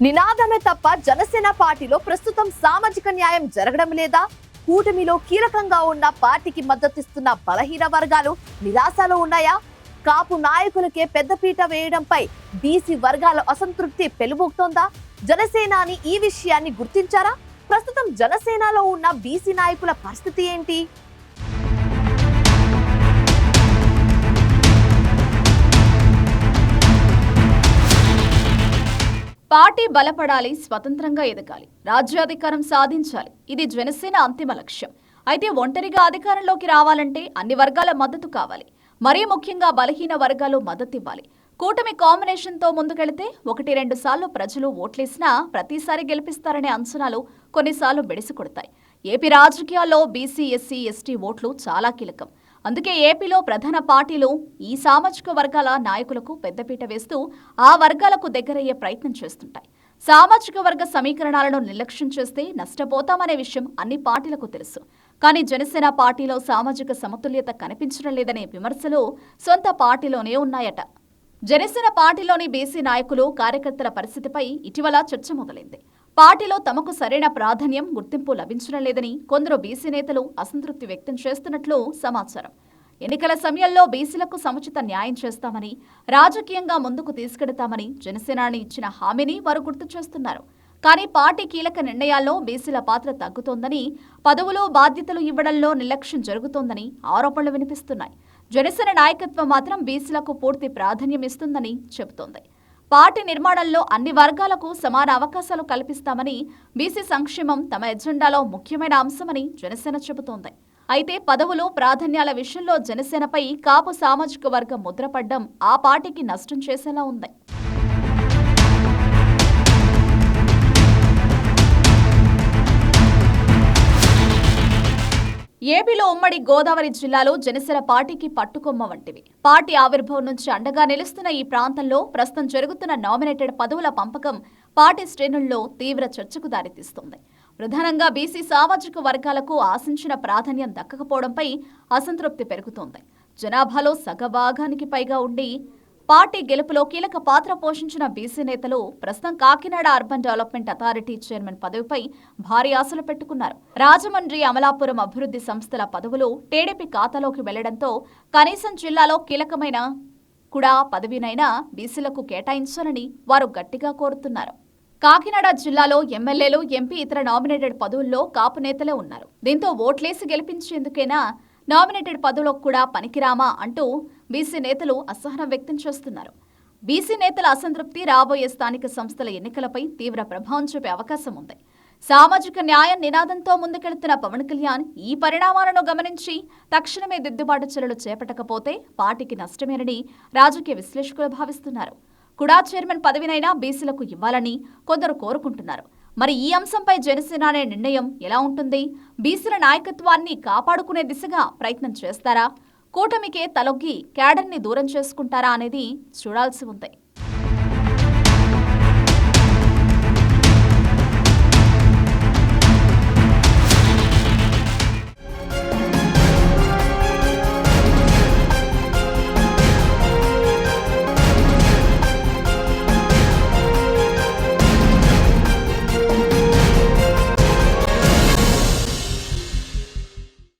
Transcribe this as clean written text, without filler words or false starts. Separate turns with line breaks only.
నినాదమే తప్ప జనసేన పార్టీలో ప్రస్తుతం సామాజిక న్యాయం జరగడం లేదా? కూటమిలో కీలకంగా ఉన్న పార్టీకి మద్దతిస్తున్న బలహీన వర్గాలు నిరాశలో ఉన్నాయా? కాపు నాయకులకే పెద్దపీట వేయడంపై బీసీ వర్గాల అసంతృప్తి పెలుబుకుతోందా? జనసేనాని ఈ విషయాన్ని గుర్తించారా? ప్రస్తుతం జనసేనలో ఉన్న బీసీ నాయకుల పరిస్థితి ఏంటి?
పార్టీ బలపడాలి, స్వతంత్రంగా ఎదగాలి, రాజ్యాధికారం సాధించాలి. ఇది జనసేన అంతిమ లక్ష్యం. అయితే ఒంటరిగా అధికారంలోకి రావాలంటే అన్ని వర్గాల మద్దతు కావాలి. మరీ ముఖ్యంగా బలహీన వర్గాలు మద్దతు ఇవ్వాలి. కూటమి కాంబినేషన్తో ముందుకెళితే 1-2 సార్లు ప్రజలు ఓట్లేసినా ప్రతిసారి గెలిపిస్తారనే అంచనాలు కొన్నిసార్లు బెడిసికొడతాయి. ఏపీ రాజకీయాల్లో బీసీ, ఎస్సీ, ఎస్టీ ఓట్లు చాలా కీలకం. అందుకే ఏపీలో ప్రధాన పార్టీలు ఈ సామాజిక వర్గాల నాయకులకు పెద్దపీట వేస్తూ ఆ వర్గాలకు దగ్గరయ్యే ప్రయత్నం చేస్తుంటాయి. సామాజిక వర్గ సమీకరణాలను నిర్లక్ష్యం చేస్తే నష్టపోతామనే విషయం అన్ని పార్టీలకు తెలుసు. కానీ జనసేన పార్టీలో సామాజిక సమతుల్యత కనిపించడం లేదనే విమర్శలు సొంత పార్టీలోనే ఉన్నాయట. జనసేన పార్టీలోని బీసీ నాయకులు, కార్యకర్తల పరిస్థితిపై ఇటీవల చర్చ మొదలైంది. పార్టీలో తమకు సరైన ప్రాధాన్యం, గుర్తింపు లభించడం లేదని కొందరు బీసీ నేతలు అసంతృప్తి వ్యక్తం చేస్తున్నట్లు సమాచారం. ఎన్నికల సమయంలో బీసీలకు సముచిత న్యాయం చేస్తామని, రాజకీయంగా ముందుకు తీసుకెడతామని జనసేనాని ఇచ్చిన హామీని వారు గుర్తు చేస్తున్నారు. కానీ పార్టీ కీలక నిర్ణయాల్లో బీసీల పాత్ర తగ్గుతోందని, పదవులు, బాధ్యతలు ఇవ్వడంలో నిర్లక్ష్యం జరుగుతోందని ఆరోపణలు వినిపిస్తున్నాయి. జనసేన నాయకత్వం మాత్రం బీసీలకు పూర్తి ప్రాధాన్యం ఇస్తుందని చెబుతోంది. పార్టీ నిర్మాణంలో అన్ని వర్గాలకు సమాన అవకాశాలు కల్పిస్తామని, బీసీ సంక్షేమం తమ ఎజెండాలో ముఖ్యమైన అంశమని జనసేన చెబుతోంది. అయితే పదవులు, ప్రాధాన్యాల విషయంలో జనసేనపై కాపు సామాజిక వర్గం ముద్రపడ్డం ఆ పార్టీకి నష్టం చేసేలా ఉంది. ఏపీలో ఉమ్మడి గోదావరి జిల్లాలో జనసేన పార్టీకి పట్టుకొమ్మ వంటివి. పార్టీ ఆవిర్భావం నుంచి అండగా నిలుస్తున్న ఈ ప్రాంతంలో ప్రస్తుతం జరుగుతున్న నామినేటెడ్ పదవుల పంపకం పార్టీ శ్రేణుల్లో తీవ్ర చర్చకు దారితీస్తోంది. ప్రధానంగా బీసీ సామాజిక వర్గాలకు ఆశించిన ప్రాధాన్యం దక్కకపోవడంపై అసంతృప్తి పెరుగుతోంది. జనాభాలో సగభాగానికి పైగా ఉండి పార్టీ గెలుపులో కీలక పాత్ర పోషించిన బీసీ నేతలు ప్రస్తుతం Kakinada urban development authority chairman పదవిపై భారీ ఆశలు పెట్టుకున్నారు. రాజమండ్రి, అమలాపురం అభివృద్ధి సంస్థల పదవులు టీడీపీ ఖాతాలోకి వెళ్లడంతో కనీసం జిల్లాలో కీలకమైన కూడా పదవినైనా బీసీలకు కేటాయించాలని వారు గట్టిగా కోరుతున్నారు. కాకినాడ జిల్లాలో ఎమ్మెల్యేలు, ఎంపీ, ఇతర నామినేటెడ్ పదవుల్లో కాపు నేతలే ఉన్నారు. దీంతో ఓట్లేసి గెలిపించేందుకైనా నామినేటెడ్ పదవులకు కూడా పనికిరామా అంటూ బీసీ నేతలు అసహనం వ్యక్తం చేస్తున్నారు. బీసీ నేతల అసంతృప్తి రాబోయే స్థానిక సంస్థల ఎన్నికలపై తీవ్ర ప్రభావం చూపే అవకాశం ఉంది. సామాజిక న్యాయం నినాదంతో ముందుకెళ్తున్న పవన్ కళ్యాణ్ ఈ పరిణామాలను గమనించి తక్షణమే దిద్దుబాటు చర్యలు చేపట్టకపోతే పార్టీకి నష్టమేనని రాజకీయ విశ్లేషకులు భావిస్తున్నారు. కుడా చైర్మన్ పదవినైనా బీసీలకు ఇవ్వాలని కొందరు కోరుకుంటున్నారు. మరి ఈ అంశంపై జనసేన అనే నిర్ణయం ఎలా ఉంటుంది? బీసీల నాయకత్వాన్ని కాపాడుకునే దిశగా ప్రయత్నం చేస్తారా? కూటమికే తలొగ్గి క్యాడర్ని దూరం చేసుకుంటారా అనేది చూడాల్సి ఉంది.